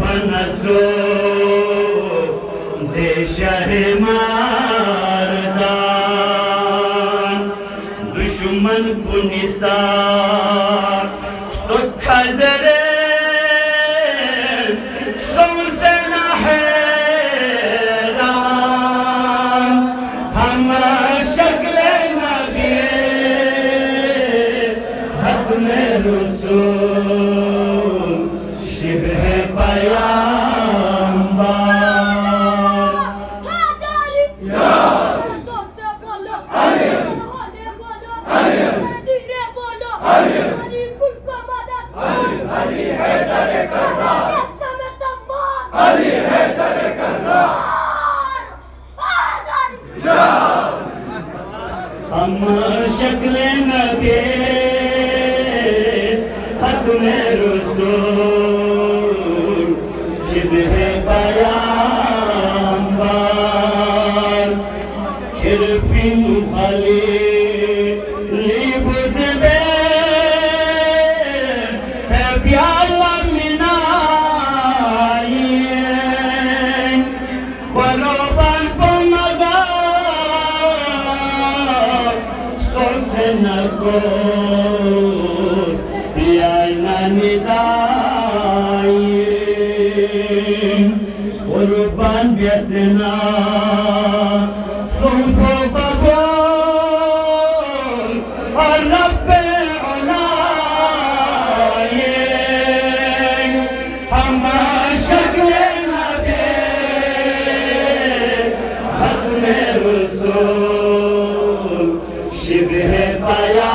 फनचो देशहे मारदान दुश्मन पुनिसा स्तुत खजरे सोमसे न हैरान हम शक्ले नबी हक में रसूल शिबह पैगंबर हम शक्ले नबी हक में रसूल शिबह पैगंबर खिरफिन भली लिबुज़बे प्याला मिनाइन बरोबर पमगा सोसे नको याना निदाइन urban biasena sonfo babon arabbe olayen hama shakle nabe hak mein rasul shibhe paya